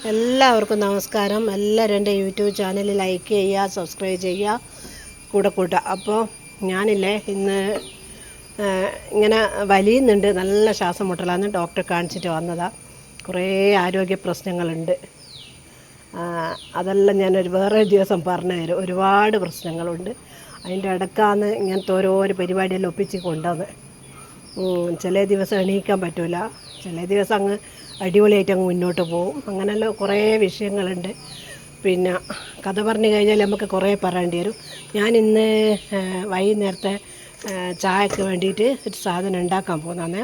എല്ലാവർക്കും നമസ്കാരം. എല്ലാവരും എൻ്റെ യൂട്യൂബ് ചാനൽ ലൈക്ക് ചെയ്യുക, സബ്സ്ക്രൈബ് ചെയ്യുക, കൂടെ കൂട്ടുക. അപ്പോൾ ഞാനില്ലേ ഇന്ന് ഇങ്ങനെ വലിയുന്നുണ്ട്, നല്ല ശ്വാസം മുട്ടലാന്ന് ഡോക്ടറെ കാണിച്ചിട്ട് വന്നതാണ്. കുറേ ആരോഗ്യ പ്രശ്നങ്ങളുണ്ട്. അതെല്ലാം ഞാനൊരു വേറെ ദിവസം പറഞ്ഞു തരും. ഒരുപാട് പ്രശ്നങ്ങളുണ്ട്. അതിൻ്റെ ഇടയ്ക്കാണ് ഇങ്ങനത്തെ ഓരോരോ പരിപാടിയെല്ലാം ഒപ്പിച്ച് കൊണ്ടുവന്ന്. ചില ദിവസം എണീക്കാൻ പറ്റില്ല, ചില ദിവസം അങ്ങ് അടിപൊളിയായിട്ട് അങ്ങ് മുന്നോട്ട് പോകും. അങ്ങനെയെല്ലാം കുറേ വിഷയങ്ങളുണ്ട്. പിന്നെ കഥ പറഞ്ഞു കഴിഞ്ഞാൽ നമുക്ക് കുറേ പറയേണ്ടി വരും. ഞാനിന്ന് വൈകുന്നേരത്തെ ചായക്ക് വേണ്ടിയിട്ട് ഒരു സാധനം ഉണ്ടാക്കാൻ പോകുന്നതാണ്.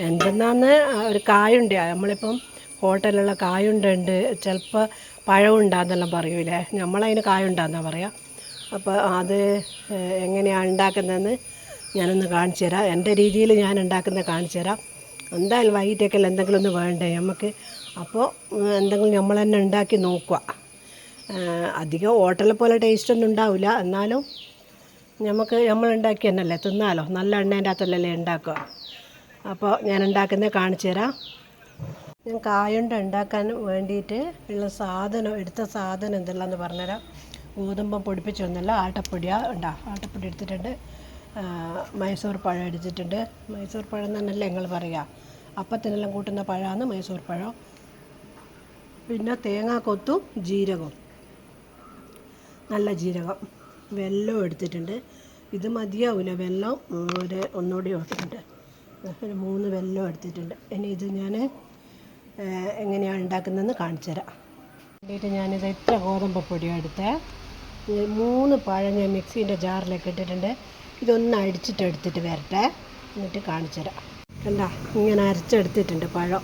എന്തെന്നാന്ന് ഒരു കായുണ്ട്, നമ്മളിപ്പം ഹോട്ടലിലുള്ള കായുണ്ടുണ്ട്, ചിലപ്പോൾ പഴമുണ്ടാന്നെല്ലാം പറയൂലേ, നമ്മളതിന് കായുണ്ടാന്നാണ് പറയാം. അപ്പോൾ അത് എങ്ങനെയാണ് ഉണ്ടാക്കുന്നതെന്ന് ഞാനൊന്ന് കാണിച്ചു തരാം. എൻ്റെ രീതിയിൽ ഞാൻ ഉണ്ടാക്കുന്നത് കാണിച്ചു തരാം. എന്തായാലും വൈകിട്ടൊക്കെ എന്തെങ്കിലും ഒന്ന് വേണ്ടേ നമുക്ക്. അപ്പോൾ എന്തെങ്കിലും നമ്മൾ തന്നെ ഉണ്ടാക്കി നോക്കുക. അധികം ഹോട്ടലിൽ പോലെ ടേസ്റ്റൊന്നും ഉണ്ടാവില്ല, എന്നാലും നമ്മൾ ഉണ്ടാക്കി തന്നെയല്ലേ തിന്നാലോ. നല്ല എണ്ണേൻ്റെ അകത്തല്ലേ ഉണ്ടാക്കുക. അപ്പോൾ ഞാൻ ഉണ്ടാക്കുന്നത് കാണിച്ചു തരാം. ഞാൻ കായുണ്ട ഉണ്ടാക്കാൻ വേണ്ടിയിട്ട് ഉള്ള എടുത്ത സാധനം എന്തെല്ലാമെന്ന് പറഞ്ഞുതരാം. ഗോതമ്പം പൊടിപ്പിച്ചൊന്നുമല്ല, ആട്ടപ്പൊടിയാണ് ആട്ടപ്പൊടി എടുത്തിട്ടുണ്ട്. മൈസൂർ പഴം എടുത്തിട്ടുണ്ട്. മൈസൂർ പഴം തന്നെയല്ലേ നിങ്ങൾ പറയുക, അപ്പത്തിനെല്ലാം കൂട്ടുന്ന പഴമാണ് മൈസൂർ പഴം. പിന്നെ തേങ്ങാക്കൊത്തും ജീരകവും, നല്ല ജീരകം, വെല്ലം എടുത്തിട്ടുണ്ട്. ഇത് മതിയാവില്ല, വെല്ലം ഒന്നുകൂടി എടുത്തിട്ടുണ്ട്. ഒരു 3 വെല്ലം എടുത്തിട്ടുണ്ട്. ഇനി ഇത് ഞാൻ എങ്ങനെയാണ് ഉണ്ടാക്കുന്നതെന്ന് കാണിച്ചു തരാം. വേണ്ടിയിട്ട് ഞാനിത് ഇത്ര ഗോതമ്പപ്പൊടിയാണ് എടുത്തത്. 3 പഴം ഞാൻ മിക്സീൻ്റെ ജാറിലേക്ക് ഇട്ടിട്ടുണ്ട്. ഇതൊന്ന് എടുത്തിട്ട് വരട്ടെ, എന്നിട്ട് കാണിച്ചു തരാം. കണ്ട, ഇങ്ങനെ അരച്ചെടുത്തിട്ടുണ്ട് പഴം.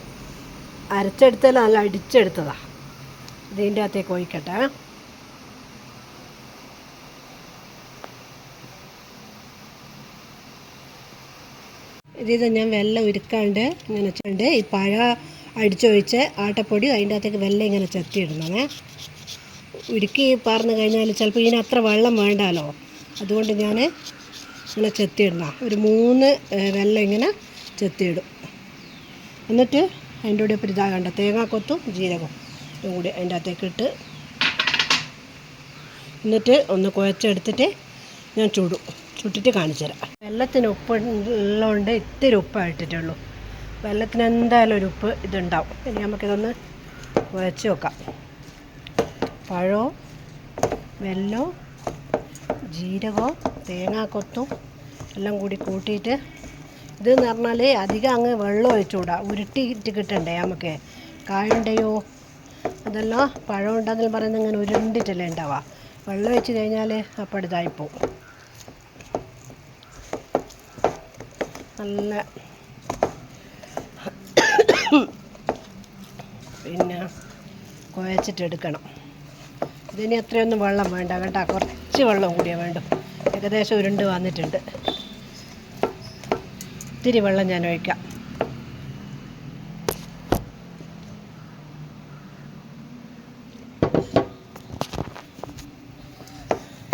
അരച്ചെടുത്തല്ല, നല്ല അടിച്ചെടുത്തതാണ്. ഇതിൻ്റെ അകത്തേക്ക് ഒഴിക്കട്ടെ. ഇത് ഞാൻ വെള്ളം ഉരുക്കാണ്ട് ഇങ്ങനെ വെച്ചിട്ടുണ്ട്. ഈ പഴം അടിച്ചൊഴിച്ച് ആട്ടപ്പൊടി അതിൻ്റെ അകത്തേക്ക് വെള്ളം ഇങ്ങനെ ചെത്തിയിടണേ. ഉരുക്കി പറഞ്ഞു കഴിഞ്ഞാൽ ചിലപ്പോൾ ഇതിന് അത്ര വെള്ളം വേണ്ടാലോ, അതുകൊണ്ട് ഞാൻ ഇങ്ങനെ ചെത്തിയിടണം. ഒരു 3 വെള്ളം ഇങ്ങനെ ചെത്തിയിടും. എന്നിട്ട് അതിൻ്റെ കൂടെ ഇപ്പോൾ ഇതാ കണ്ട തേങ്ങാക്കൊത്തും ജീരകവും ഇതും കൂടി അതിൻ്റെ അകത്തേക്ക് ഇട്ട് എന്നിട്ട് ഒന്ന് കുഴച്ചെടുത്തിട്ട് ഞാൻ ചുട്ടിട്ട് കാണിച്ചു തരാം. വെള്ളത്തിന് ഉപ്പുള്ളതുകൊണ്ട് ഇത്തിരി ഉപ്പാണ് ഇട്ടിട്ടുള്ളൂ. വെള്ളത്തിന് എന്തായാലും ഒരു ഉപ്പ് ഇതുണ്ടാവും. ഇനി നമുക്കിതൊന്ന് കുഴച്ച് വെക്കാം. പഴവും വെല്ലവും ജീരകവും തേങ്ങാക്കൊത്തും എല്ലാം കൂടി കൂട്ടിയിട്ട്, ഇതെന്ന് പറഞ്ഞാൽ അധികം അങ്ങ് വെള്ളം ഒഴിച്ചുകൂടാ, ഉരുട്ടിയിട്ട് കിട്ടണ്ടേ നമുക്ക്. കായുണ്ടയോ അതെല്ലാം പഴം ഉണ്ടെന്ന് പറയുന്നത് ഇങ്ങനെ ഉരുണ്ടിട്ടല്ലേ ഉണ്ടാവുക. വെള്ളം ഒഴിച്ച് കഴിഞ്ഞാൽ അപ്പോൾ ഇതായിപ്പോവും. നല്ല പിന്നെ കുഴച്ചിട്ടെടുക്കണം. ഇതിന് അത്രയൊന്നും വെള്ളം വേണ്ട കേട്ടോ, കുറച്ച് വെള്ളം കൂടിയേ വേണ്ടു. ഏകദേശം ഉരുണ്ട് വന്നിട്ടുണ്ട്. ഇത്തിരി വെള്ളം ഞാൻ ഒഴിക്കാം.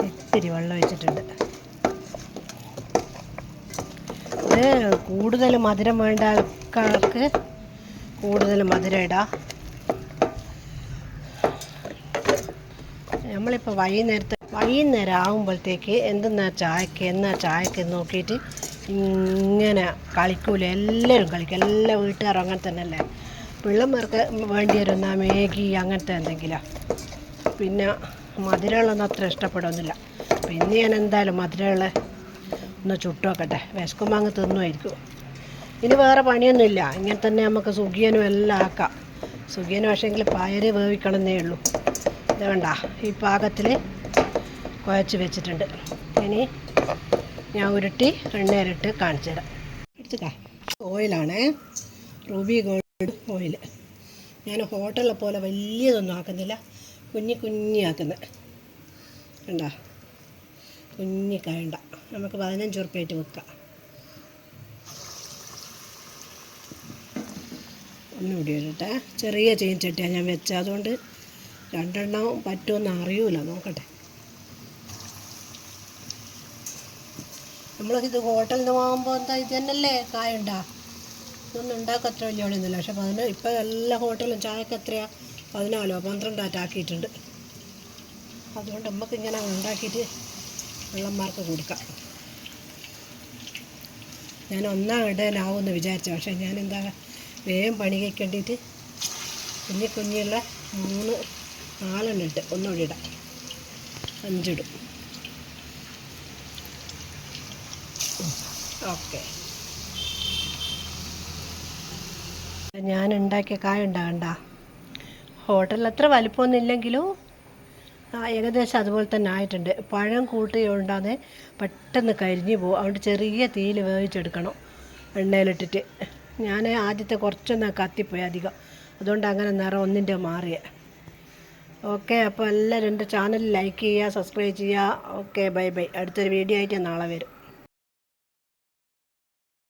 ഇത്തിരി വെള്ളം ഒഴിച്ചിട്ടുണ്ട്. ഇത് കൂടുതൽ മധുരം വേണ്ട ആൾക്കാർക്ക് കൂടുതൽ മധുരം ഇടാം. നമ്മളിപ്പോൾ വൈകുന്നേരം ആകുമ്പോഴത്തേക്ക് എന്നാ ചായക്ക് നോക്കിയിട്ട് ഇങ്ങനെ കളിക്കൂല, എല്ലാവരും കളിക്കും. എല്ലാ വീട്ടുകാരും അങ്ങനെ തന്നെയല്ലേ. പിള്ളേർക്ക് വേണ്ടി വരുന്ന മാഗി അങ്ങനത്തെ എന്തെങ്കിലും. പിന്നെ മധുരമുള്ളതൊന്നും അത്ര ഇഷ്ടപ്പെടുന്നില്ല. പിന്നെ ഞാൻ എന്തായാലും മധുരമുള്ള ഒന്ന് ചുട്ടു വെക്കട്ടെ, വിശക്കുമ്പോൾ അങ്ങ് തിന്നുമായിരിക്കും. ഇനി വേറെ പണിയൊന്നുമില്ല, ഇങ്ങനെ തന്നെ നമുക്ക് സുഖിയനും എല്ലാം ആക്കാം. സുഖിയനും പക്ഷേങ്കിൽ പയറ് വേവിക്കണമെന്നേ ഉള്ളൂ. ഇത് വേണ്ട, ഈ പാകത്തിൽ കുഴച്ച് വെച്ചിട്ടുണ്ട്. ഇനി ഞാൻ ഉരുട്ടി എണ്ണയിലിട്ട് കാണിച്ചു തരാം. എടുത്തുക്കാ, ഓയിലാണ് റൂബി ഗോൾഡ് ഓയിൽ. ഞാൻ ഹോട്ടലിലെ പോലെ വലിയതൊന്നും ആക്കുന്നില്ല, കുഞ്ഞി ആക്കുന്നത്. കണ്ട, കുഞ്ഞി കായണ്ട. നമുക്ക് 15 ഉറുപ്പ്യായിട്ട് വെക്കാം. ഒന്നുകൂടി വരട്ടെ. ചെറിയ ചീനച്ചട്ടിയാണ് ഞാൻ വെച്ചത്, അതുകൊണ്ട് 2 എണ്ണം പറ്റുമെന്ന് അറിയൂല, നോക്കട്ടെ. നമ്മളിത് ഹോട്ടലിൽ നിന്ന് വാങ്ങുമ്പോൾ എന്താ ഇത് തന്നെയല്ലേ കായുണ്ടാ, ഇതൊന്നും ഉണ്ടാക്കുക അത്ര വലിയ പണിയൊന്നുമില്ല. പക്ഷെ ഇപ്പം എല്ലാ ഹോട്ടലും ചായക്ക് എത്രയാണ് 14 12 ആക്കിയിട്ടുണ്ട്. അതുകൊണ്ട് നമുക്കിങ്ങനെ ഉണ്ടാക്കിയിട്ട് വെള്ളന്മാർക്ക് കൊടുക്കാം. ഞാൻ ഒന്നാം ഇടാനാവുമെന്ന് വിചാരിച്ചു, പക്ഷേ ഞാനെന്താ വേഗം പണി കഴിക്കേണ്ടിയിട്ട് കുഞ്ഞുള്ള 3 4 ഇട്ട് ഒന്നുകൂടി ഇടാം, 5 ഇടും. ഓക്കെ, ഞാൻ ഉണ്ടാക്കിയ കായ ഉണ്ടാകണ്ട. ഹോട്ടലിൽ അത്ര വലിപ്പമൊന്നും ഇല്ലെങ്കിലും ഏകദേശം അതുപോലെ തന്നെ ആയിട്ടുണ്ട്. പഴം കൂട്ടിയുണ്ടാകുന്നത് പെട്ടെന്ന് കരിഞ്ഞു പോകും. അതുകൊണ്ട് ചെറിയ തീയിൽ വേവിച്ചെടുക്കണം എണ്ണയിലിട്ടിട്ട്. ഞാൻ ആദ്യത്തെ കുറച്ചൊന്ന് കത്തിപ്പോയി അധികം, അതുകൊണ്ട് അങ്ങനെ നിറം ഒന്നിൻ്റെ മാറിയ. ഓക്കെ, അപ്പോൾ എല്ലാവരും എൻ്റെ ചാനൽ ലൈക്ക് ചെയ്യുക, സബ്സ്ക്രൈബ് ചെയ്യുക. Okay, bye bye. അടുത്തൊരു വീഡിയോ ആയിട്ട് നാളെ വരും.